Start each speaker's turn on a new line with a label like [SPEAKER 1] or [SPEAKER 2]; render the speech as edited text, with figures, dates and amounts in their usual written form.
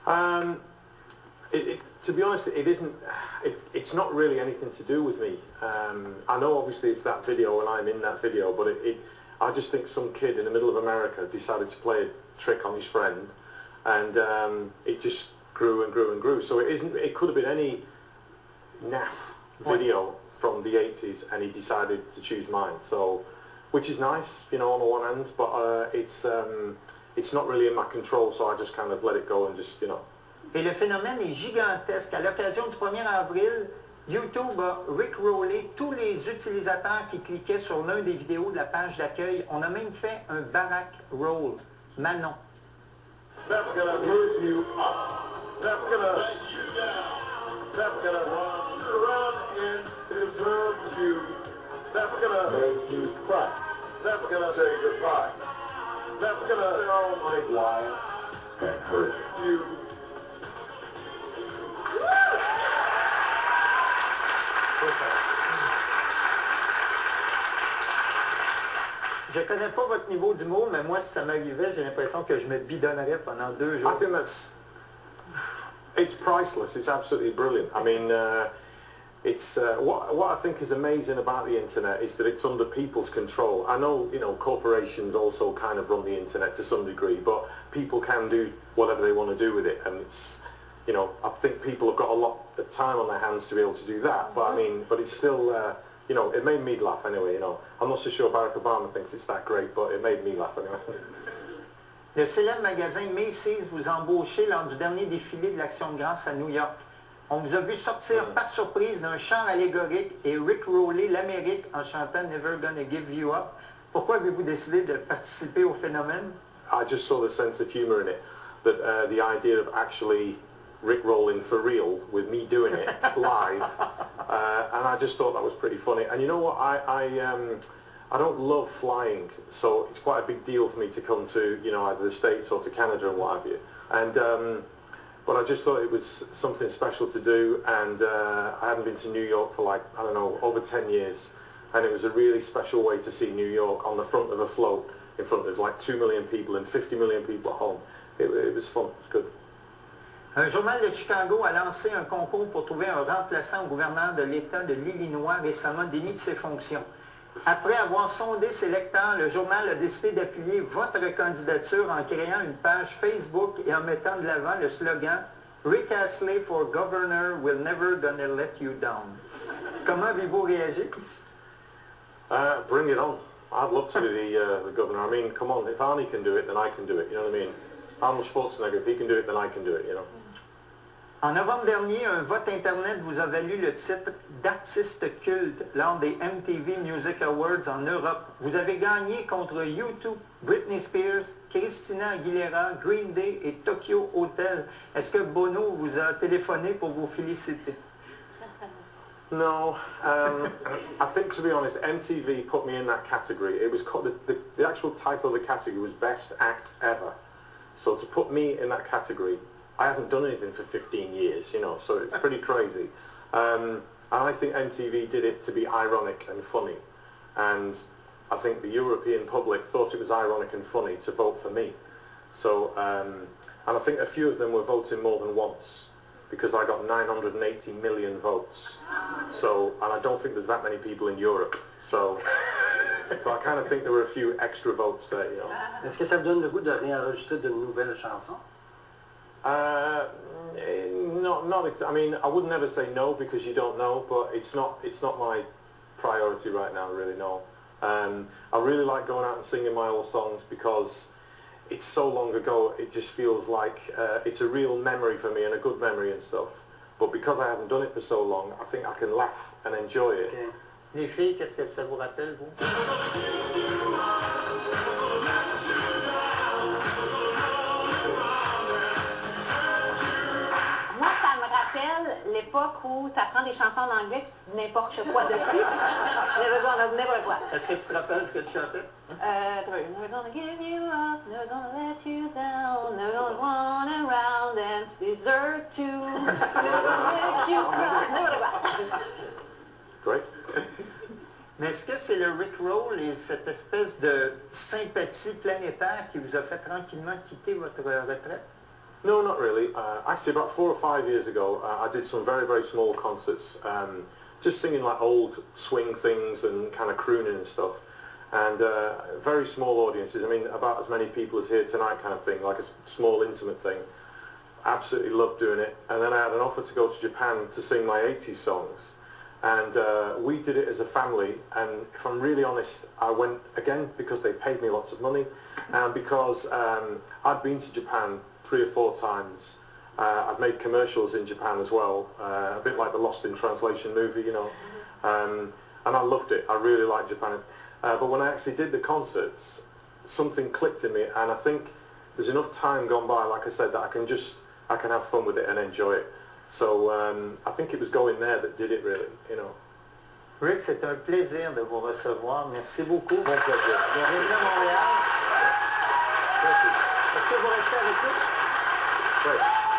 [SPEAKER 1] To be honest, it isn't. It's not really anything to do with me. I know obviously it's that video and I'm in that video, but I just think some kid in the middle of America decided to play a trick on his friend, and it just grew and grew and grew. So it isn't. It could have been any naff video from the 80s, and he decided to choose mine. So, which is nice, you know, on the one hand, but it's not really in my control. So I just kind of let it go and just, you know.
[SPEAKER 2] Et le phénomène est gigantesque. À l'occasion du 1er avril, YouTube a rickrollé tous les utilisateurs qui cliquaient sur l'un des vidéos de la page d'accueil. On a même fait un barack roll. Manon.
[SPEAKER 3] That's gonna move you up. That's gonna run you around and deserve you. That's gonna make you cry. That's gonna say goodbye. That's gonna say, oh my God, and hurt you.
[SPEAKER 2] Je connais pas votre niveau d'humour, mais moi, si ça m'arrivait, j'ai l'impression que je me bidonnerais pendant 2 jours.
[SPEAKER 1] I think it's priceless. It's absolutely brilliant. I mean, it's what I think is amazing about the internet is that it's under people's control. I know, you know, corporations also kind of run the internet to some degree, but people can do whatever they want to do with it, and it's, you know, I think people have got a lot of time on their hands to be able to do that. But I mean, but it's still, you know, it made me laugh anyway. You know, I'm not so sure Barack Obama thinks it's that great, but it made me laugh anyway.
[SPEAKER 2] Le célèbre magasin Macy's vous a embauché lors du dernier défilé de l'Action de grâce à New York. On vous a vu sortir par surprise d'un char allégorique et rickroller l'Amérique en chantant Never Gonna Give You Up. Pourquoi avez-vous décidé de participer au phénomène?
[SPEAKER 1] I just saw the sense of humor in it, that the idea of actually rickrolling for real with me doing it live, and I just thought that was pretty funny. And you know what, I don't love flying, so it's quite a big deal for me to come to, you know, either the States or to Canada and what have you. And but I just thought it was something special to do, and I hadn't been to New York for like, I don't know, over 10 years, and it was a really special way to see New York on the front of a float in front of like 2 million people and 50 million people at home. It was fun. It was good.
[SPEAKER 2] Un journal de Chicago a lancé un concours pour trouver un remplaçant au gouverneur de l'État de l'Illinois récemment démis de ses fonctions. Après avoir sondé ses lecteurs, le journal a décidé d'appuyer votre candidature en créant une page Facebook et en mettant de l'avant le slogan « Rick Astley for Governor will never gonna let you down ». Comment avez-vous réagi?
[SPEAKER 1] Bring it on. I'd love to be the governor. I mean, come on, if Arnie can do it, then I can do it, you know what I mean? Arnold Schwarzenegger, if he can do it, then I can do it, you know?
[SPEAKER 2] En novembre dernier, un vote Internet vous a valu le titre d'artiste culte lors des MTV Music Awards en Europe. Vous avez gagné contre U2, Britney Spears, Christina Aguilera, Green Day et Tokyo Hotel. Est-ce que Bono vous a téléphoné pour vous féliciter?
[SPEAKER 1] No, I think, to be honest, MTV put me in that category. It was called, the actual title of the category was Best Act Ever. So to put me in that category, I haven't done anything for 15 years, you know, so it's pretty crazy. And I think MTV did it to be ironic and funny. And I think the European public thought it was ironic and funny to vote for me. So, and I think a few of them were voting more than once, because I got 980 million votes. So, and I don't think there's that many people in Europe. So I kind of think there were a few extra votes there, you know.
[SPEAKER 4] Est-ce que ça vous donne le goût de réenregistrer de nouvelles chansons?
[SPEAKER 1] I mean, I would never say no, because you don't know, but it's not my priority right now, really, no. I really like going out and singing my old songs because it's so long ago, it just feels like it's a real memory for me and a good memory and stuff. But because I haven't done it for so long, I think I can laugh and enjoy it.
[SPEAKER 2] Okay. Les filles, qu'est-ce que ça vous rappelle, vous?
[SPEAKER 5] Moi, ça me rappelle l'époque où tu apprends des chansons en anglais et tu dis n'importe quoi dessus. N'importe quoi.
[SPEAKER 2] Est-ce que tu te rappelles ce que tu chantais?
[SPEAKER 5] Never gonna give you up, never gonna let you down, never gonna run around and desert to, never gonna make you cry, n'importe quoi.
[SPEAKER 1] Great.
[SPEAKER 2] Mais est-ce que c'est le Rickroll et cette espèce de sympathie planétaire qui vous a fait tranquillement quitter votre retraite?
[SPEAKER 1] No, not really. Actually, about 4 or 5 years ago, I did some very, very small concerts, just singing like old swing things and kind of crooning and stuff. And very small audiences. I mean, about as many people as here tonight kind of thing, like a small intimate thing. Absolutely loved doing it. And then I had an offer to go to Japan to sing my 80s songs. And we did it as a family, and if I'm really honest, I went again because they paid me lots of money, and because I'd been to Japan 3 or 4 times. I'd made commercials in Japan as well, a bit like the Lost in Translation movie, you know, and I loved it. I really liked Japan. But when I actually did the concerts, something clicked in me, and I think there's enough time gone by, like I said, that I can have fun with it and enjoy it. So I think it was going there that did it really, you know.
[SPEAKER 2] Rick, c'est un plaisir de vous recevoir. Merci beaucoup.
[SPEAKER 1] Mon plaisir.
[SPEAKER 2] Bienvenue à Montréal.
[SPEAKER 1] Merci.
[SPEAKER 2] Est-ce que vous restez avec nous?
[SPEAKER 1] Great.